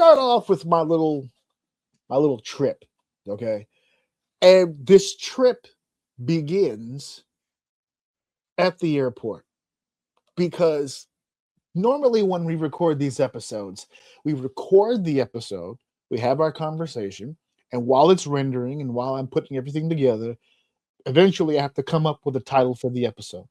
start off with my little trip, okay? And this trip begins at the airport because normally when we record these episodes, we record the episode, we have our conversation, and while it's rendering and while I'm putting everything together, eventually I have to come up with a title for the episode.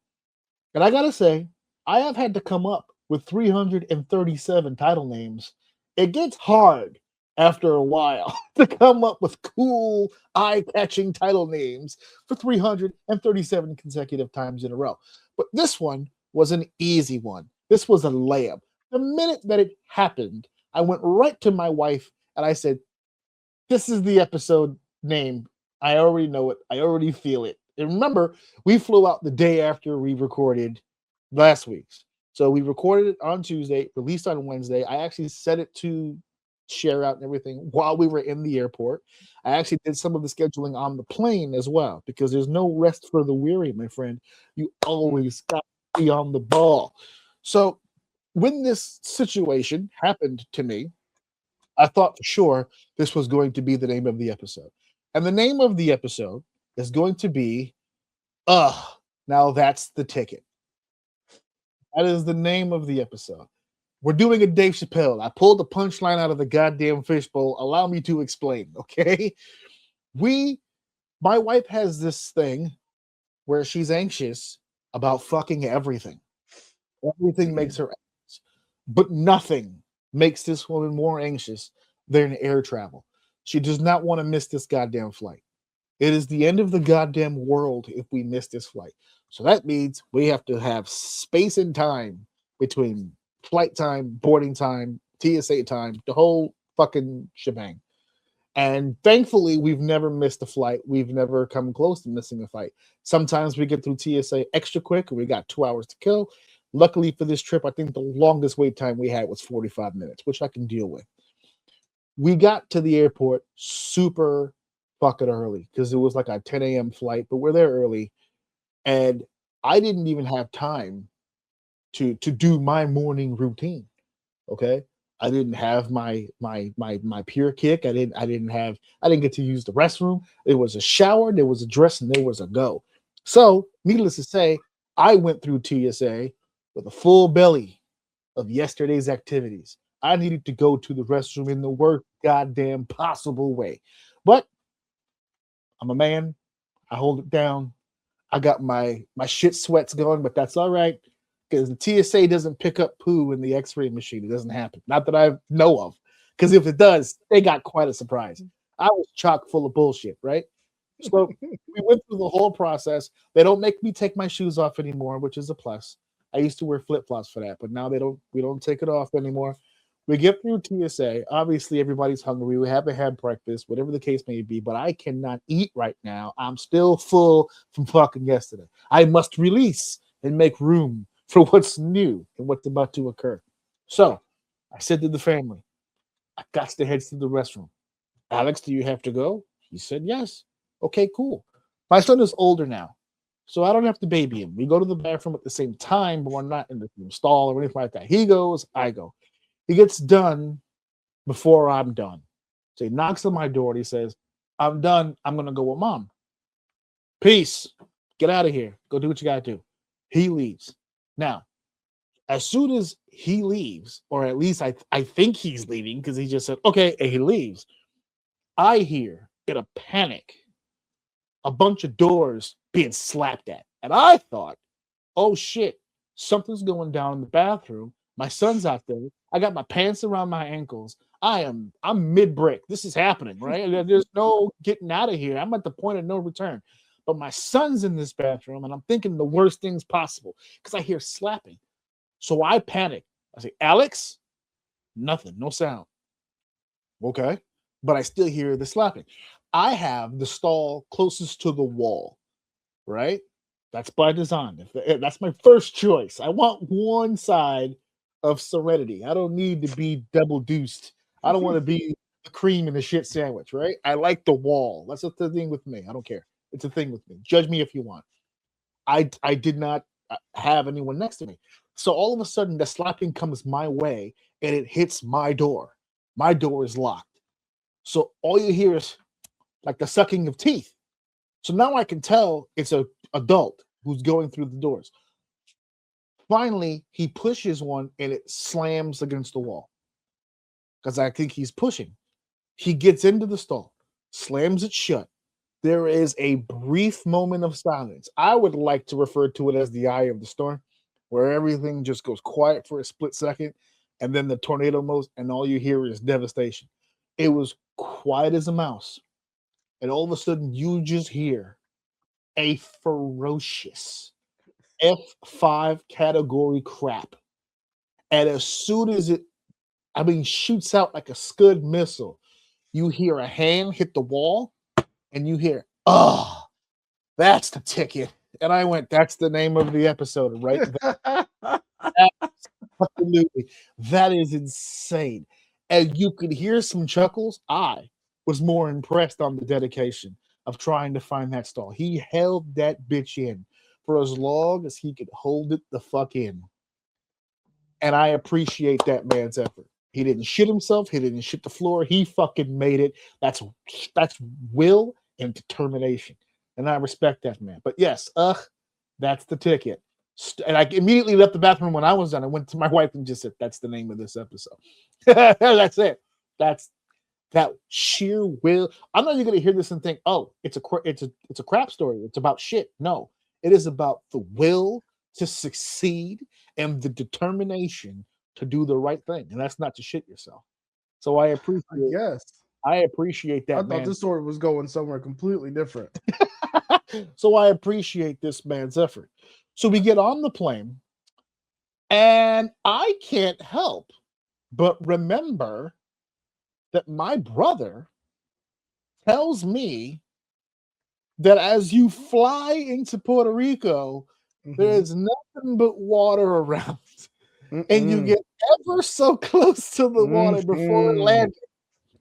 And I gotta say, I have had to come up with 337 title names. It gets hard after a while to come up with cool, eye-catching title names for 337 consecutive times in a row. But this one was an easy one. This was a layup. The minute that it happened, I went right to my wife and I said, "This is the episode name. I already know it. I already feel it." And remember, we flew out the day after we recorded last week's. So we recorded it on Tuesday, released on Wednesday. I actually set it to share out and everything while we were in the airport. I actually did some of the scheduling on the plane as well because there's no rest for the weary, my friend. You always got to be on the ball. So when this situation happened to me, I thought for sure this was going to be the name of the episode. And the name of the episode is going to be, Now That's the Ticket. That is the name of the episode. We're doing a Dave Chappelle. I pulled the punchline out of the goddamn fishbowl. Allow me to explain, okay? My wife has this thing where she's anxious about fucking everything. Everything makes her anxious. But nothing makes this woman more anxious than air travel. She does not want to miss this goddamn flight. It is the end of the goddamn world if we miss this flight. So that means we have to have space and time between flight time, boarding time, TSA time, the whole fucking shebang. And thankfully, we've never missed a flight. We've never come close to missing a flight. Sometimes we get through TSA extra quick and we got 2 hours to kill. Luckily for this trip, I think the longest wait time we had was 45 minutes, which I can deal with. We got to the airport super fucking early because it was like a 10 a.m. flight, but we're there early. And I didn't even have time to do my morning routine. Okay. I didn't have my pure kick. I didn't get to use the restroom. There was a shower, there was a dress, and there was a go. So, needless to say, I went through TSA with a full belly of yesterday's activities. I needed to go to the restroom in the worst goddamn possible way. But I'm a man. I hold it down. I got my shit sweats going, but that's all right because the TSA doesn't pick up poo in the X-ray machine. It doesn't happen. Not that I know of. Because if it does, they got quite a surprise. I was chock full of bullshit, right? So we went through the whole process. They don't make me take my shoes off anymore, which is a plus. I used to wear flip-flops for that, but now we don't take it off anymore. We get through TSA. Obviously, everybody's hungry. We haven't had breakfast, whatever the case may be, but I cannot eat right now. I'm still full from fucking yesterday. I must release and make room for what's new and what's about to occur. So I said to the family, I got to head to the restroom. Alex, do you have to go? He said, yes. Okay, cool. My son is older now, so I don't have to baby him. We go to the bathroom at the same time, but we're not in the same stall or anything like that. He goes, I go. He gets done before I'm done. So he knocks on my door and he says, I'm done. I'm going to go with mom. Peace. Get out of here. Go do what you got to do. He leaves. Now, as soon as he leaves, or at least I think he's leaving because he just said, okay, and he leaves, I hear in a panic a bunch of doors being slapped at. And I thought, oh shit, something's going down in the bathroom. My son's out there. I got my pants around my ankles. I'm mid-break. This is happening, right? There's no getting out of here. I'm at the point of no return. But my son's in this bathroom, and I'm thinking the worst things possible because I hear slapping. So I panic. I say, Alex, nothing, no sound. Okay. But I still hear the slapping. I have the stall closest to the wall, right? That's by design. That's my first choice. I want one side of serenity. I don't need to be double deuced. I don't want to be the cream in the shit sandwich, right? I like the wall. That's the thing with me. I don't care. It's a thing with me. Judge me if you want. I did not have anyone next to me. So all of a sudden, the slapping comes my way and it hits my door. My door is locked. So all you hear is like the sucking of teeth. So now I can tell it's a adult who's going through the doors. Finally, he pushes one and it slams against the wall because I think he's pushing. He gets into the stall, slams it shut. There is a brief moment of silence. I would like to refer to it as the eye of the storm, where everything just goes quiet for a split second, and then the tornado moves, and all you hear is devastation. It was quiet as a mouse, and all of a sudden you just hear a ferocious F5 category crap. And as soon as it, shoots out like a Scud missile, you hear a hand hit the wall, and you hear, oh, that's the ticket. And I went, that's the name of the episode, right? Absolutely. That is insane. And you could hear some chuckles. I was more impressed on the dedication of trying to find that stall. He held that bitch in for as long as he could hold it the fuck in. And I appreciate that man's effort. He didn't shit himself. He didn't shit the floor. He fucking made it. That's will and determination. And I respect that man. But yes, that's the ticket. And I immediately left the bathroom when I was done. I went to my wife and just said, that's the name of this episode. That's it. That's that sheer will. I know you're going to hear this and think, oh, it's a crap story. It's about shit. No, it is about the will to succeed and the determination to do the right thing. And that's not to shit yourself. So I appreciate that. I thought this story was going somewhere completely different. So I appreciate this man's effort. So we get on the plane, and I can't help but remember that my brother tells me that as you fly into Puerto Rico, there's nothing but water around. And you get ever so close to the water before it landed.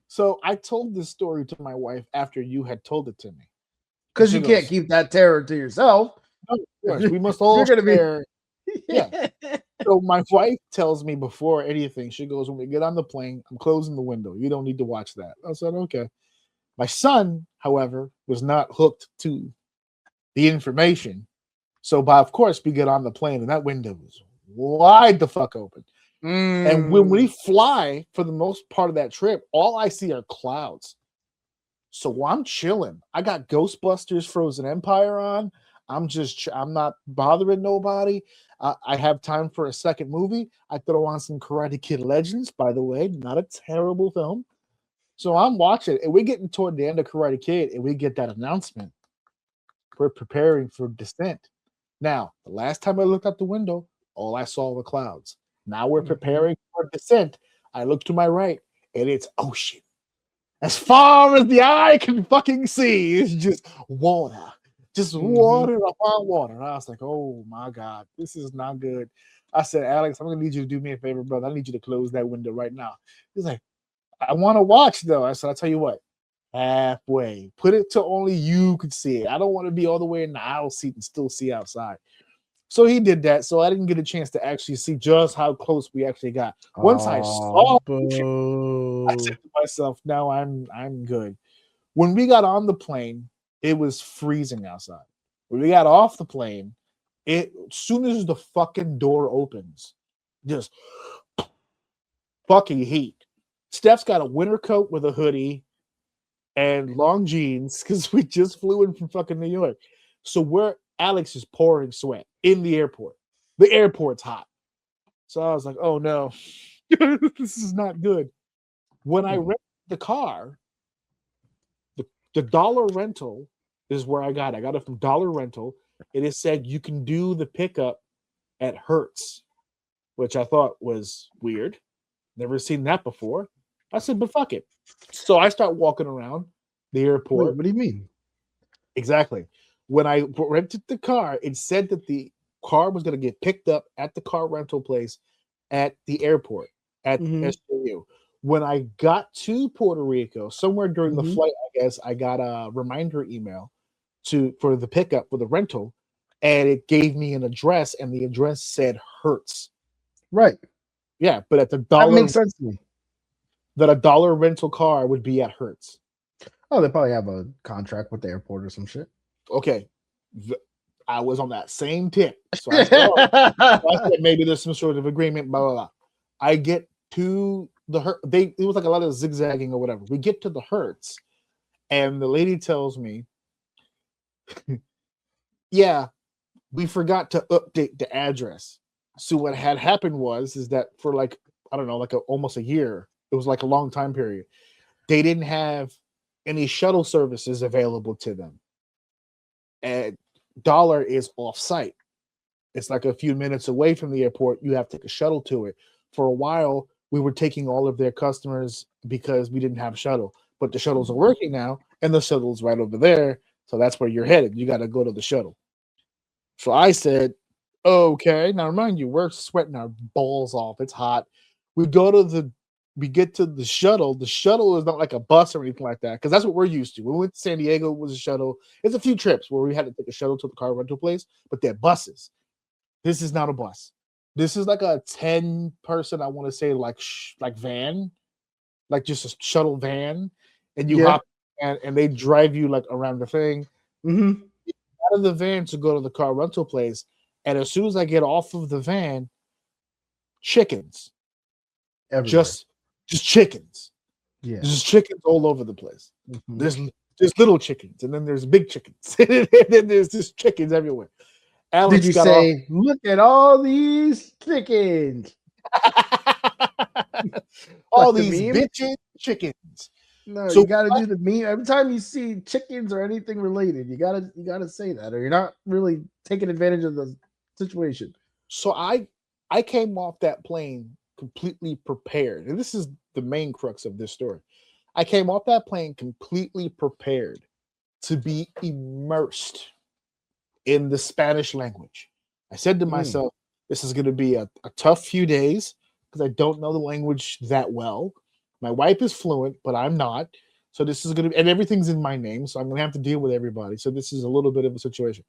So I told this story to my wife after you had told it to me. Because you can't keep that terror to yourself. No, of course. We must all share. Yeah. So my wife tells me before anything, she goes, when we get on the plane, I'm closing the window. You don't need to watch that. I said, okay. My son, however, was not hooked to the information. So, of course, we get on the plane and that window is wide the fuck open. And when we fly, for the most part of that trip, all I see are clouds. So I'm chilling. I got Ghostbusters Frozen Empire on. I'm not bothering nobody. I have time for a second movie. I throw on some Karate Kid Legends, by the way, not a terrible film. So I'm watching, and we're getting toward the end of Karate Kid, and we get that announcement. We're preparing for descent. Now, the last time I looked out the window, all I saw were clouds. Now we're preparing for descent. I look to my right, and it's ocean. As far as the eye can fucking see, it's just water. Just water upon water. And I was like, oh my God, this is not good. I said, Alex, I'm gonna need you to do me a favor, brother. I need you to close that window right now. He's like, I want to watch though. I said, I'll tell you what, halfway. Put it to only you could see it. I don't want to be all the way in the aisle seat and still see outside. So he did that. So I didn't get a chance to actually see just how close we actually got. Once I saw it, I said to myself, no, I'm good. When we got on the plane, it was freezing outside. When we got off the plane, as soon as the fucking door opens, just fucking heat. Steph's got a winter coat with a hoodie and long jeans because we just flew in from fucking New York. So Alex is pouring sweat in the airport. The airport's hot. So I was like, oh no, this is not good. When I rented the car, the dollar rental is where I got it. I got it from Dollar Rental. It is said you can do the pickup at Hertz, which I thought was weird. Never seen that before. I said, but fuck it. So I start walking around the airport. Wait, what do you mean? Exactly. When I rented the car, it said that the car was going to get picked up at the car rental place at the airport at SJU. When I got to Puerto Rico, somewhere during the flight, I guess, I got a reminder email for the pickup for the rental, and it gave me an address, and the address said Hertz. Right. Yeah, but at the dollar, that makes sense to me. that a dollar rental car would be at Hertz. Oh, they probably have a contract with the airport or some shit. Okay. I was on that same tip. So I said, oh, so I said maybe there's some sort of agreement, blah, blah, blah. I get to the Hertz. It was like a lot of zigzagging or whatever. We get to the Hertz, and the lady tells me, yeah, we forgot to update the address. So what had happened is that for like, I don't know, like almost a year, it was like a long time period, they didn't have any shuttle services available to them. And Dollar is off site. It's like a few minutes away from the airport. You have to take a shuttle to it. For a while, we were taking all of their customers because we didn't have shuttle, but the shuttles are working now, and the shuttle's right over there. So that's where you're headed. You got to go to the shuttle. So I said, okay. Now, mind you, we're sweating our balls off. It's hot. We get to the shuttle. The shuttle is not like a bus or anything like that, because that's what we're used to. When we went to San Diego, it was a shuttle. There's a few trips where we had to take a shuttle to the car rental place, but they're buses. This is not a bus. This is like a 10-person, I want to say, like van, like just a shuttle van, and you hop and they drive you like around the thing. Mm-hmm. Out of the van to go to the car rental place, and as soon as I get off of the van, chickens, Everywhere. just chickens. Yeah, There's chickens all over the place. Mm-hmm. There's little chickens, and then there's big chickens, and then there's just chickens everywhere. Alex did you say, look at all these chickens? all Like these the meme? bitches chickens. No, So you gotta do the meme. Every time you see chickens or anything related, you gotta say that, or you're not really taking advantage of the situation. So I came off that plane completely prepared, and this is the main crux of this story. I came off that plane completely prepared to be immersed in the Spanish language. I said to myself, this is going to be a tough few days because I don't know the language that well. My wife is fluent, but I'm not. So this is going to be, and everything's in my name. So I'm going to have to deal with everybody. So this is a little bit of a situation.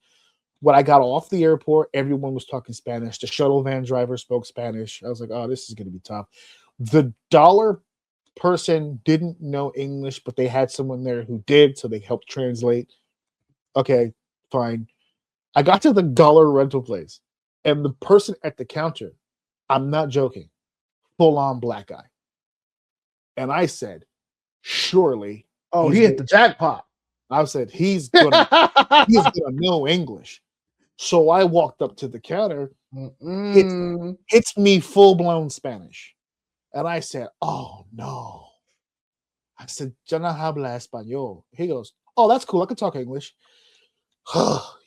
When I got off the airport, everyone was talking Spanish. The shuttle van driver spoke Spanish. I was like, oh, this is going to be tough. The dollar person didn't know English, but they had someone there who did. So they helped translate. Okay, fine. I got to the dollar rental place, and the person at the counter, I'm not joking, full-on black guy. And I said, surely. Oh, he hit the jackpot. I said, he's gonna know English. So I walked up to the counter, hits me full-blown Spanish. And I said, oh, no. I said, yo no habla español. He goes, oh, that's cool. I can talk English.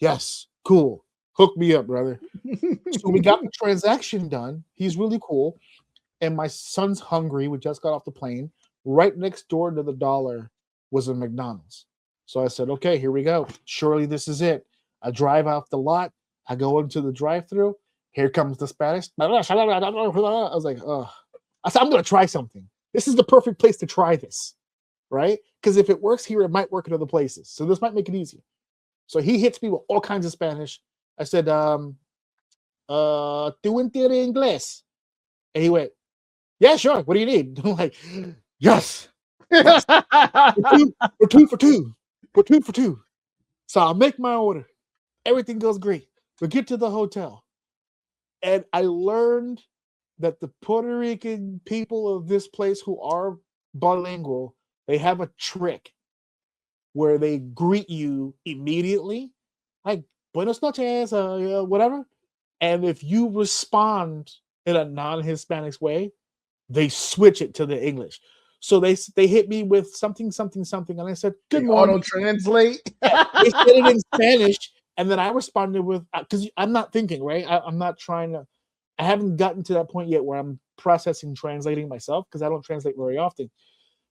Yes, cool. Hook me up, brother. So we got the transaction done. He's really cool. And my son's hungry. We just got off the plane. Right next door to the dollar was a McDonald's. So I said, okay, here we go. Surely this is it. I drive off the lot. I go into the drive-thru. Here comes the Spanish. I was like, oh. I said, I'm going to try something. This is the perfect place to try this, right? Because if it works here, it might work in other places. So this might make it easier. So he hits me with all kinds of Spanish. I said, ¿tú entiendes inglés? And he went, yeah, sure. What do you need? I'm like, yes. We're two for two. We're 2 for 2. So I'll make my order. Everything goes great. We get to the hotel. And I learned that the Puerto Rican people of this place who are bilingual, they have a trick where they greet you immediately, like, buenos noches, whatever. And if you respond in a non-Hispanic way, they switch it to the English. So they hit me with something, and I said, good morning. Auto-translate. They said it in Spanish, and then I responded with, because I'm not thinking, right? I'm not trying to, I haven't gotten to that point yet where I'm processing, translating myself, because I don't translate very often.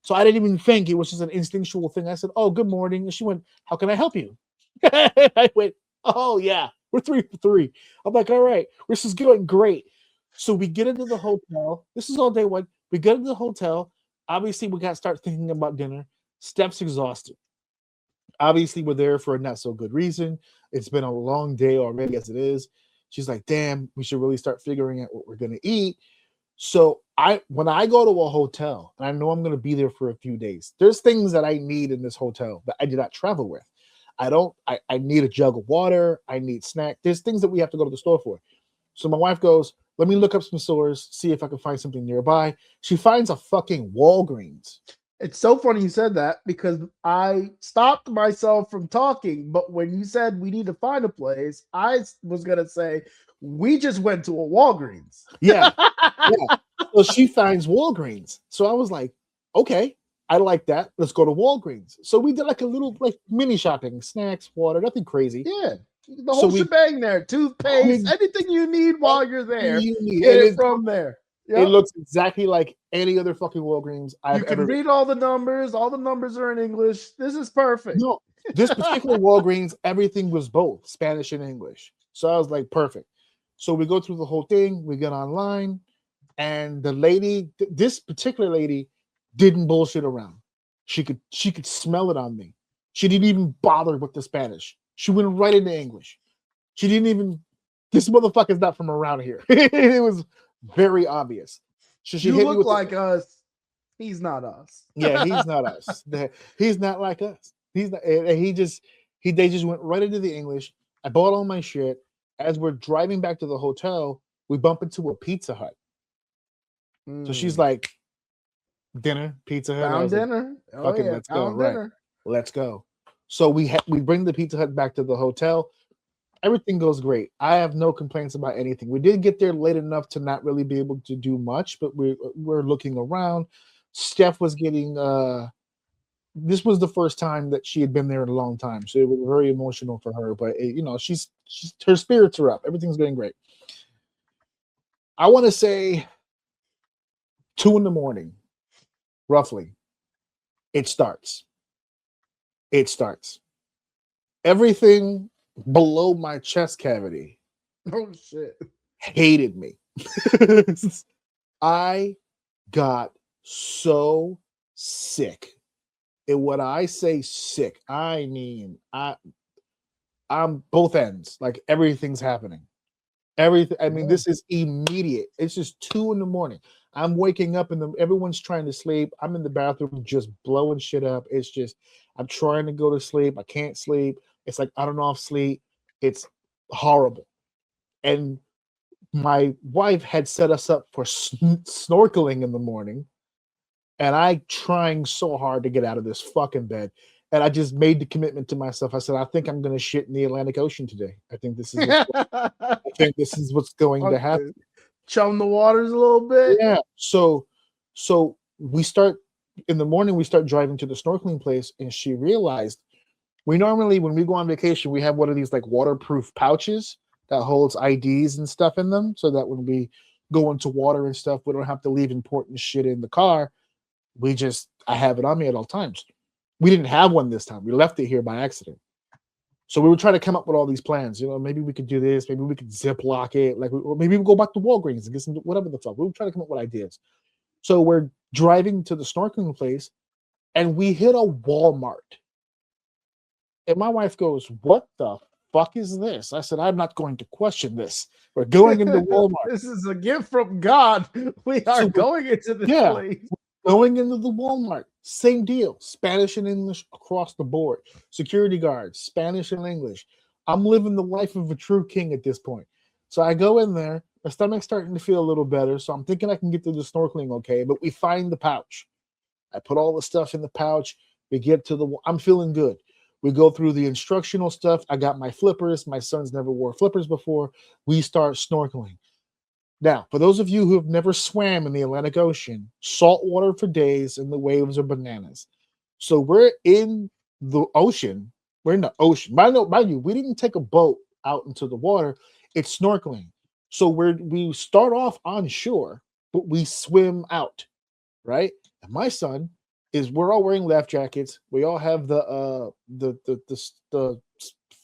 So I didn't even think. It was just an instinctual thing. I said, oh, good morning. And she went, how can I help you? I went, oh, yeah, we're 3 for 3. I'm like, all right, this is going great. So we get into the hotel. This is all day one. We get into the hotel. Obviously, we got to start thinking about dinner. Steph's exhausted. Obviously, we're there for a not so good reason. It's been a long day already as it is. She's like, damn, we should really start figuring out what we're going to eat. So when I go to a hotel and I know I'm going to be there for a few days, there's things that I need in this hotel that I did not travel with. I need a jug of water. I need snack. There's things that we have to go to the store for. So my wife goes, let me look up some stores, see if I can find something nearby. She finds a fucking Walgreens. It's so funny you said that because I stopped myself from talking. But when you said we need to find a place, I was going to say, we just went to a Walgreens. Yeah. Yeah. So she finds Walgreens. So I was like, okay, I like that. Let's go to Walgreens. So we did like a little like mini shopping, snacks, water, nothing crazy. Yeah. The whole shebang there. Toothpaste, anything you need while you're there. Get it from there. Yep. It looks exactly like any other fucking Walgreens You can read all the numbers. All the numbers are in English. This is perfect. No, this particular Walgreens, everything was both Spanish and English. So I was like, perfect. So we go through the whole thing. We get online. And the lady, this particular lady, didn't bullshit around. She could smell it on me. She didn't even bother with the Spanish. She went right into English. She didn't even. This motherfucker's not from around here. It was very obvious. So she you look like us. He's not us. Yeah, he's not us. He's not like us. He's not. And they just went right into the English. I bought all my shit. As we're driving back to the hotel, we bump into a Pizza Hut. So she's like, dinner, Pizza Hut. Found dinner. Like, fucking let's go. Right. Let's go. So we bring the Pizza Hut back to the hotel. Everything goes great. I have no complaints about anything. We did get there late enough to not really be able to do much, but we're looking around. Steph was getting this was the first time that she had been there in a long time. So it was very emotional for her. But she's her spirits are up. Everything's going great. I want to say 2 a.m, roughly. It starts. Everything below my chest cavity. Oh shit. Hated me. I got so sick. And when I say sick, I mean I'm both ends. Like everything's happening. Everything. I mean, this is immediate. It's just 2 a.m. I'm waking up and everyone's trying to sleep. I'm in the bathroom just blowing shit up. It's just I'm trying to go to sleep. I can't sleep. It's like I don't know if sleep. It's horrible. And my wife had set us up for snorkeling in the morning. And I trying so hard to get out of this fucking bed. And I just made the commitment to myself. I said, I think I'm going to shit in the Atlantic Ocean today. I think this is what's going to happen. Chum the waters a little bit. Yeah. So we start in the morning. We start driving to the snorkeling place, and she realized we normally, when we go on vacation, we have one of these like waterproof pouches that holds IDs and stuff in them, so that when we go into water and stuff, we don't have to leave important shit in the car. I have it on me at all times. We didn't have one this time. We left it here by accident. So we were trying to come up with all these plans. Maybe we could do this. Maybe we could zip lock it. Maybe we'll go back to Walgreens and get some whatever the fuck. We were trying to come up with ideas. So we're driving to the snorkeling place, and we hit a Walmart. And my wife goes, "What the fuck is this?" I said, "I'm not going to question this. We're going into Walmart. This is a gift from God. We are going into this place." Going into the Walmart, same deal. Spanish and English across the board. Security guards, Spanish and English. I'm living the life of a true king at this point. So I go in there. My stomach's starting to feel a little better. So I'm thinking I can get through the snorkeling okay. But we find the pouch. I put all the stuff in the pouch. We get to I'm feeling good. We go through the instructional stuff. I got my flippers. My son's never wore flippers before. We start snorkeling. Now, for those of you who have never swam in the Atlantic Ocean, salt water for days and the waves are bananas. So we're in the ocean. We're in the ocean. Mind you, we didn't take a boat out into the water. It's snorkeling. So we start off on shore, but we swim out, right? And my son we're all wearing life jackets. We all have the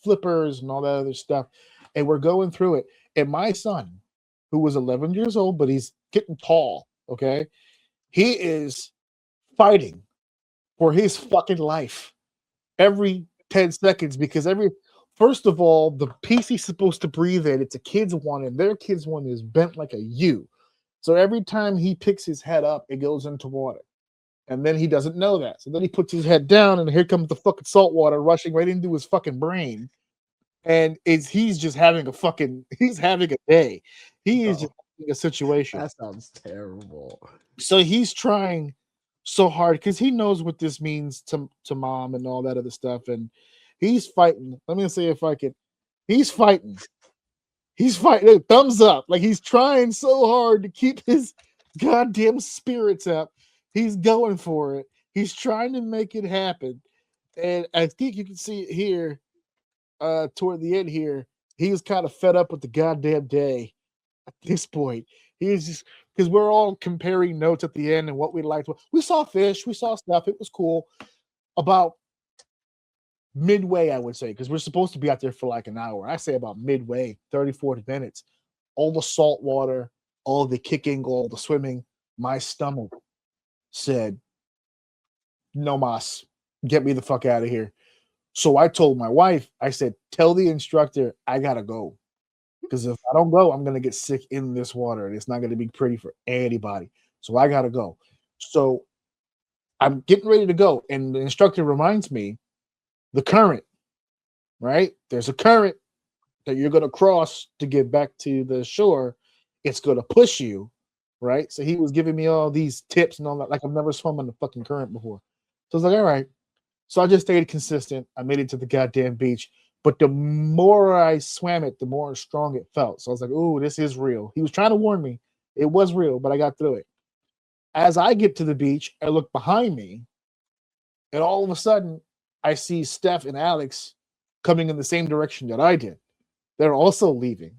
flippers and all that other stuff, and we're going through it. And my son, who was 11 years old, but he's getting tall, okay? He is fighting for his fucking life every 10 seconds because first of all, the piece he's supposed to breathe in, it's a kid's one, and their kid's one is bent like a U. So every time he picks his head up, it goes into water. And then he doesn't know that. So then he puts his head down, and here comes the fucking salt water rushing right into his fucking brain. And he's just having he's having a day. He is just having a situation. That sounds terrible. So he's trying so hard because he knows what this means to mom and all that other stuff. And he's fighting. Let me see if I can. He's fighting. He's fighting. Thumbs up. Like he's trying so hard to keep his goddamn spirits up. He's going for it. He's trying to make it happen. And I think you can see it here toward the end here. He was kind of fed up with the goddamn day at this point. He was just because we're all comparing notes at the end and what we liked. We saw fish, we saw stuff. It was cool. About midway, I would say, because we're supposed to be out there for like an hour. I say about midway, 30, 40 minutes. All the salt water, all the kicking, all the swimming, my stomach said, no mas, get me the fuck out of here. So I told my wife, I said, tell the instructor I gotta go. Because if I don't go, I'm gonna get sick in this water and it's not gonna be pretty for anybody. So I gotta go. So I'm getting ready to go. And the instructor reminds me, the current, right? There's a current that you're gonna cross to get back to the shore. It's gonna push you. Right, so he was giving me all these tips and all that. Like I've never swum in the fucking current before, so I was like, all right. So I just stayed consistent. I made it to the goddamn beach, but the more I swam it, the more strong it felt. So I was like, "Ooh, this is real." He was trying to warn me. It was real, but I got through it. As I get to the beach, I look behind me, and all of a sudden, I see Steph and Alex coming in the same direction that I did. They're also leaving.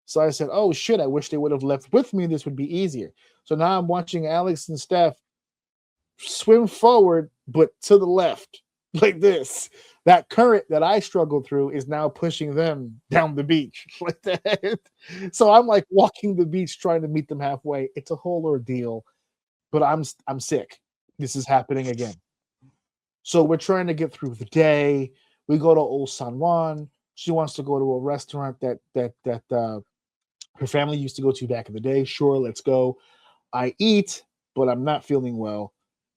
So I said, oh, shit, I wish they would have left with me. This would be easier. So now I'm watching Alex and Steph swim forward, but to the left, like this. That current that I struggled through is now pushing them down the beach like that. So I'm like walking the beach trying to meet them halfway. It's a whole ordeal, but I'm sick. This is happening again. So we're trying to get through the day. We go to Old San Juan. She wants to go to a restaurant that her family used to go to back in the day. Sure, let's go. I eat, but I'm not feeling well.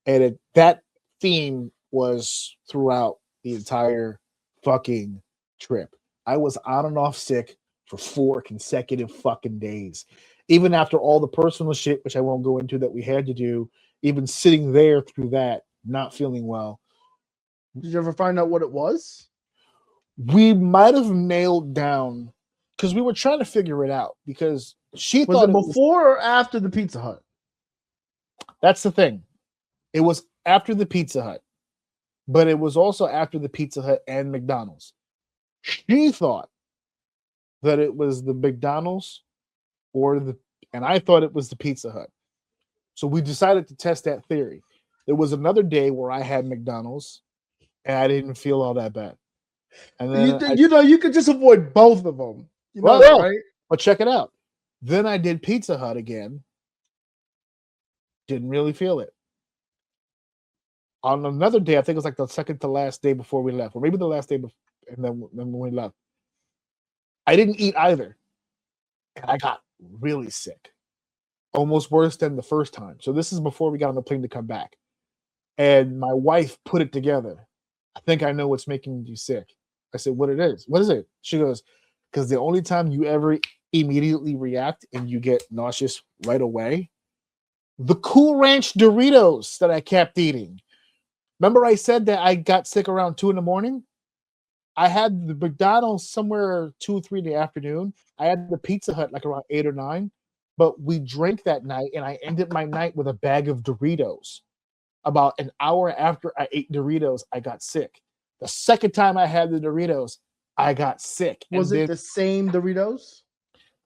And that theme was throughout the entire fucking trip. I was on and off sick for 4 consecutive fucking days. Even after all the personal shit, which I won't go into, that we had to do, even sitting there through that, not feeling well. Did you ever find out what it was? We might have nailed down because we were trying to figure it out because she was thought it before or after the Pizza Hut? That's the thing. It was after the Pizza Hut, but it was also after the Pizza Hut and McDonald's. She thought that it was the McDonald's and I thought it was the Pizza Hut. So we decided to test that theory. There was another day where I had McDonald's and I didn't feel all that bad. And then you could just avoid both of them. You know that, right? But check it out. Then I did Pizza Hut again. Didn't really feel it. On another day, I think it was like the second to last day before we left, or maybe the last day before, and then when we left, I didn't eat either. And I got really sick. Almost worse than the first time. So this is before we got on the plane to come back. And my wife put it together. I think I know what's making you sick. I said, what it is? What is it? She goes, because the only time you ever immediately react and you get nauseous right away, the Cool Ranch Doritos that I kept eating. Remember I said that I got sick around 2 a.m? I had the McDonald's somewhere 2 or 3 in the afternoon. I had the Pizza Hut like around 8 or 9. But we drank that night, and I ended my night with a bag of Doritos. About an hour after I ate Doritos, I got sick. The second time I had the Doritos, I got sick. Was it the same Doritos?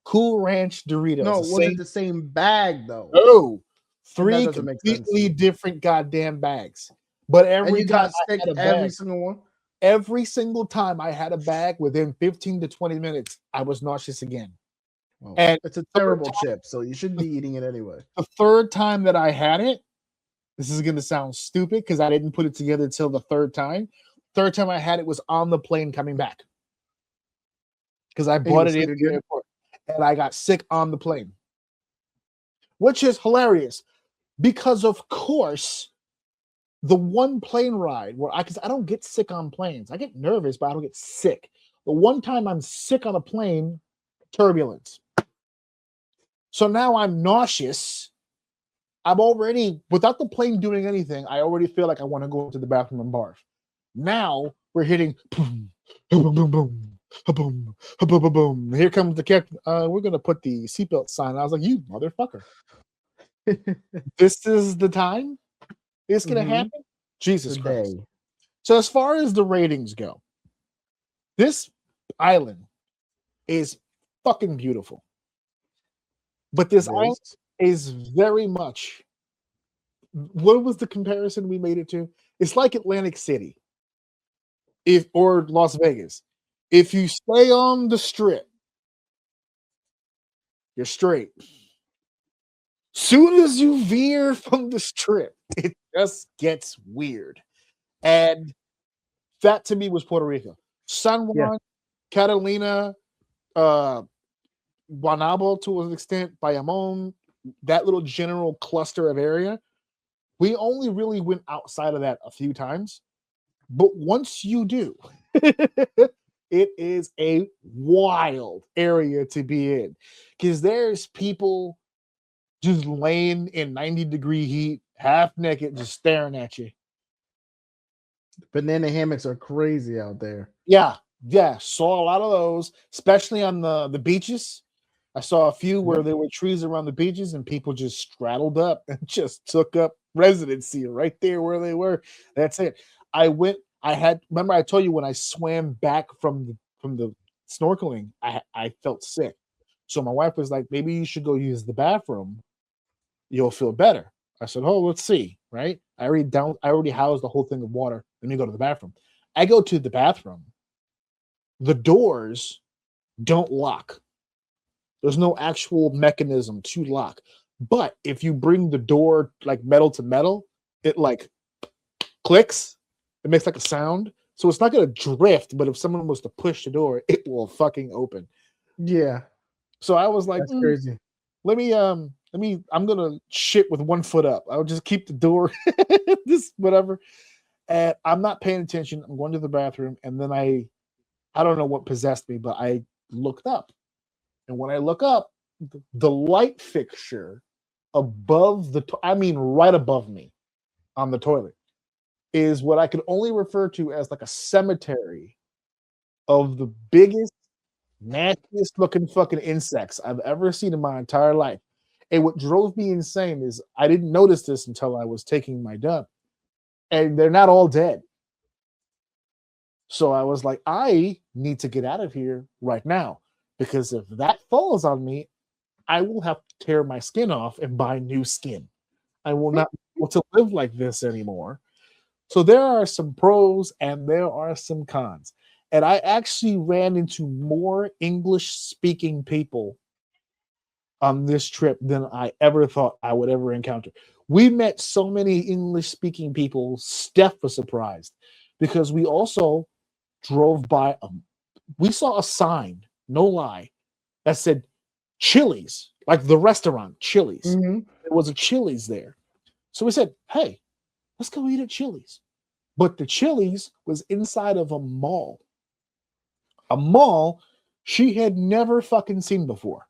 Cool Ranch Doritos. No, was it the same bag though? No, 3 completely different goddamn bags. But every time I had a bag, every single time I had a bag, within 15 to 20 minutes, I was nauseous again. Oh, and it's a terrible chip, so you shouldn't be eating it anyway. The third time that I had it, this is going to sound stupid because I didn't put it together until the third time. Third time I had it was on the plane coming back because I bought it in the airport and I got sick on the plane. which is hilarious because, of course, the one plane ride where because I don't get sick on planes. I get nervous, but I don't get sick. The one time I'm sick on a plane, turbulence. So now I'm nauseous. I'm already, without the plane doing anything, I already feel like I want to go to the bathroom and barf. Now we're hitting boom, boom, boom, boom, boom, boom, boom, boom. Here comes the captain. We're gonna put the seatbelt sign. I was like, you motherfucker. This is the time it's gonna happen. Jesus Christ. So as far as the ratings go, this island is fucking beautiful. But this island is very much, what was the comparison we made it to? It's like Atlantic City or Las Vegas. If you stay on the strip, you're straight. Soon as you veer from the strip, it just gets weird. And that to me was Puerto Rico. San Juan, Catalina, Guanabo to an extent, Bayamon, that little general cluster of area. We only really went outside of that a few times. But once you do, it is a wild area to be in because there's people just laying in 90-degree heat, half naked, just staring at you. Banana hammocks are crazy out there. Yeah. Saw a lot of those, especially on the beaches. I saw a few where there were trees around the beaches and people just straddled up and just took up residency right there where they were. That's it. Remember I told you when I swam back from the snorkeling, I felt sick. So my wife was like, maybe you should go use the bathroom. You'll feel better. I said, oh, let's see. Right. I already housed the whole thing of water. Let me go to the bathroom. I go to the bathroom. The doors don't lock. There's no actual mechanism to lock. But if you bring the door like metal to metal, it like clicks. It makes like a sound. So it's not going to drift, but if someone was to push the door, it will fucking open. Yeah. So I was like, that's crazy. I'm going to shit with 1 foot up. I'll just keep the door, this whatever. And I'm not paying attention. I'm going to the bathroom. And then I don't know what possessed me, but I looked up. And when I look up, the light fixture above right above me on the toilet is what I could only refer to as like a cemetery of the biggest, nastiest looking fucking insects I've ever seen in my entire life. And what drove me insane is I didn't notice this until I was taking my dump. And they're not all dead. So I was like, I need to get out of here right now. Because if that falls on me, I will have to tear my skin off and buy new skin. I will not be able to live like this anymore. So there are some pros and there are some cons. And I actually ran into more English-speaking people on this trip than I ever thought I would ever encounter. We met so many English-speaking people, Steph was surprised because we also drove by we saw a sign, no lie, that said Chili's, like the restaurant Chili's. Mm-hmm. There was a Chili's there. So we said, hey, let's go eat at Chili's. But the Chili's was inside of a mall. A mall she had never fucking seen before.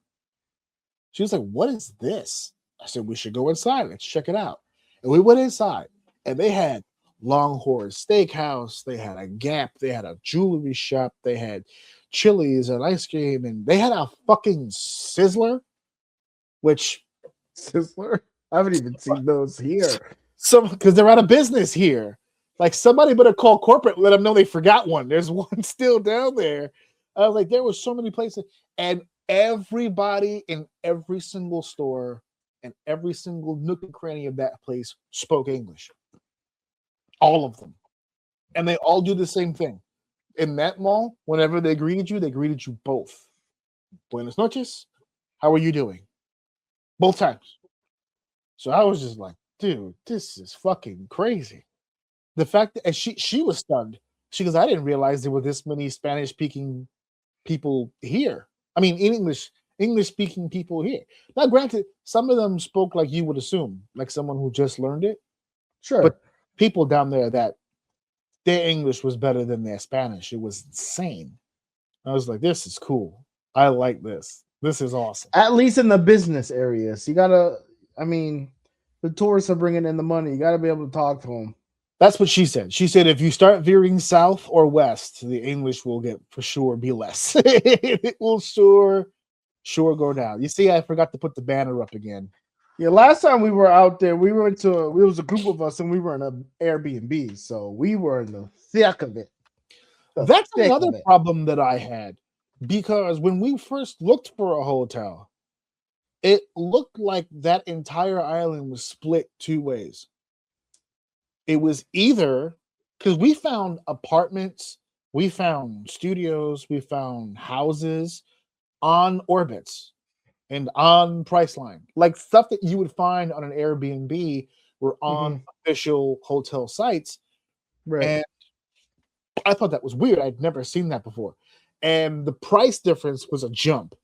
She was like, what is this? I said, we should go inside. Let's check it out. And we went inside, and they had Longhorn Steakhouse. They had a Gap. They had a jewelry shop. They had Chili's and ice cream. And they had a fucking Sizzler, which... Sizzler? I haven't even seen those here. Because they're out of business here. Like, somebody better call corporate, let them know they forgot one. There's one still down there. I was like, there were so many places. And everybody in every single store and every single nook and cranny of that place spoke English. All of them. And they all do the same thing. In that mall, whenever they greeted you both. Buenas noches. How are you doing? Both times. So I was just like, dude, this is fucking crazy. The fact that she was stunned. She goes, I didn't realize there were this many Spanish-speaking people here. I mean, in English, English speaking people here. Now, granted, some of them spoke like you would assume, like someone who just learned it. Sure. But people down there that their English was better than their Spanish. It was insane. I was like, this is cool. I like this. This is awesome. At least in the business areas. You gotta, I mean, the tourists are bringing in the money. You gotta be able to talk to them. That's what she said. She said if you start veering south or west, the English will get for sure be less. It will sure go down. You see, I forgot to put the banner up again. Yeah, last time we were out there, we was a group of us and we were in an Airbnb, so we were in the thick of it. That's another problem that I had, because when we first looked for a hotel, it looked like that entire island was split two ways. It was either, because we found apartments, we found studios, we found houses on Orbitz and on Priceline, like stuff that you would find on an Airbnb were on official hotel sites. Right. And I thought that was weird. I'd never seen that before. And the price difference was a jump.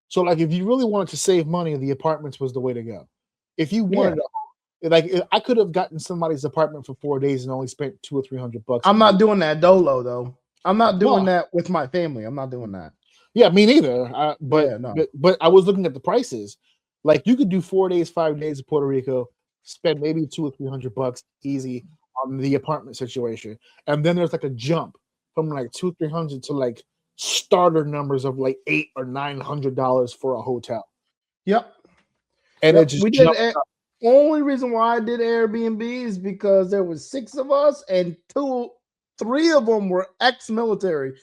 So, like, if you really wanted to save money, the apartments was the way to go. If you wanted to, like, I could have gotten somebody's apartment for 4 days and only spent $200 or $300. I'm not doing that dolo though. I'm not doing that with my family. I'm not doing that. Yeah, me neither. But I was looking at the prices. Like, you could do 4 days, 5 days in Puerto Rico, spend maybe $200 or $300 easy on the apartment situation, and then there's like a jump from like $200 or $300 to like starter numbers of like $800 or $900 for a hotel. Yep. And it just only reason why I did Airbnb is because there was 6 of us and 3 of them were ex-military.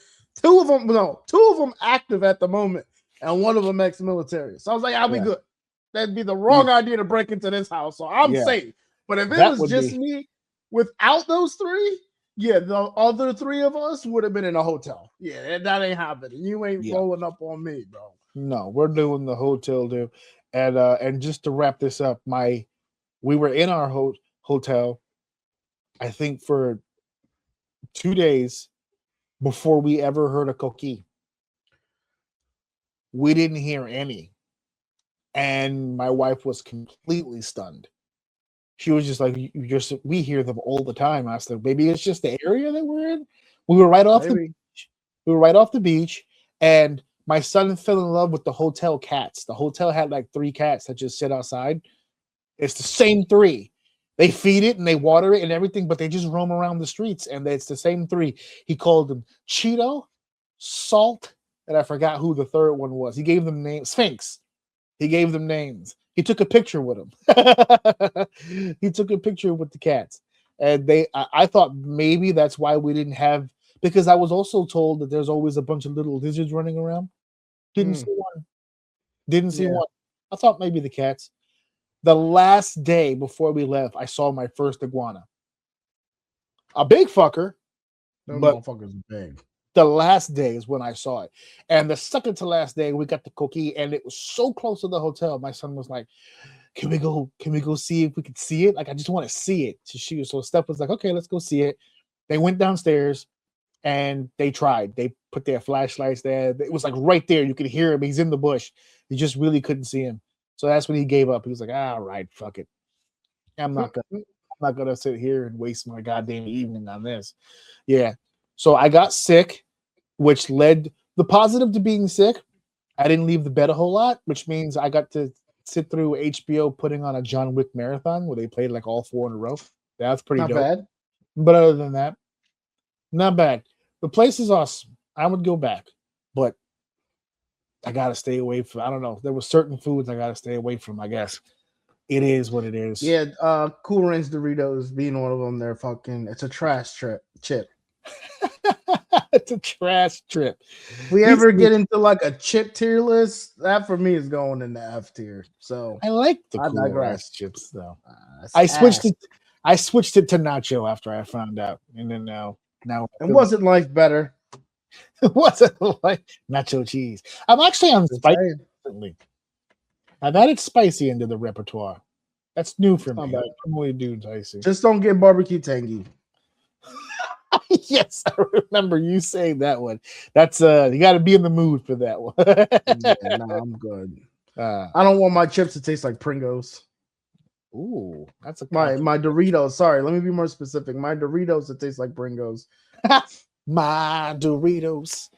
2 of them active at the moment, and 1 of them ex-military. So I was like, I'll be good. That'd be the wrong idea to break into this house, so I'm safe. But if it was just me without those 3, the other 3 of us would have been in a hotel. Yeah, that ain't happening. You ain't rolling up on me, bro. No, we're doing the hotel, dude. And just to wrap this up, we were in our hotel, I think, for 2 days before we ever heard a coqui. We didn't hear any. And my wife was completely stunned. She was just like, we hear them all the time. I said, maybe it's just the area that we're in. We were right off the beach. We were right off the beach. And my son fell in love with the hotel cats. The hotel had like 3 cats that just sit outside. It's the same 3. They feed it and they water it and everything, but they just roam around the streets. And it's the same 3. He called them Cheeto, Salt, and I forgot who the third one was. He gave them names. Sphinx. He gave them names. He took a picture with them. He took a picture with the cats. And I thought maybe that's why we didn't have, because I was also told that there's always a bunch of little lizards running around. Didn't see one. Didn't see one. I thought maybe the cats. The last day before we left, I saw my first iguana. A big fucker. Those motherfuckers are big. The last day is when I saw it. And the second to last day, we got the coqui, and it was so close to the hotel. My son was like, Can we go see if we could see it? Like, I just want to see it. So Steph was like, okay, let's go see it. They went downstairs and they tried. They put their flashlights there. It was like right there. You could hear him. He's in the bush. You just really couldn't see him. So that's when he gave up. He was like, all right, fuck it. I'm not gonna sit here and waste my goddamn evening on this. Yeah. So I got sick, which led the positive to being sick. I didn't leave the bed a whole lot, which means I got to sit through HBO putting on a John Wick marathon where they played like all 4 in a row. That's pretty dope. Not bad. But other than that, not bad. The place is awesome. I would go back, but I gotta stay away from. I don't know. There were certain foods I gotta stay away from. I guess it is what it is. Yeah, Cool Ranch Doritos being one of them. They're fucking. It's a trash chip. It's a trash trip. If we ever get into like a chip tier list, that for me is going in the F tier. So I like the Cool Ranch chips though. I switched it to nacho after I found out, and then now. And wasn't life better? It wasn't like nacho cheese. I'm actually on spicy recently. I've added spicy into the repertoire. That's new for me. I'm only doing spicy. Just don't get barbecue tangy. Yes, I remember you saying that one. That's you got to be in the mood for that one. Yeah, nah, I'm good. I don't want my chips to taste like Pringles. Ooh, that's a My Doritos. Sorry, let me be more specific. My Doritos that taste like Pringles. My Doritos.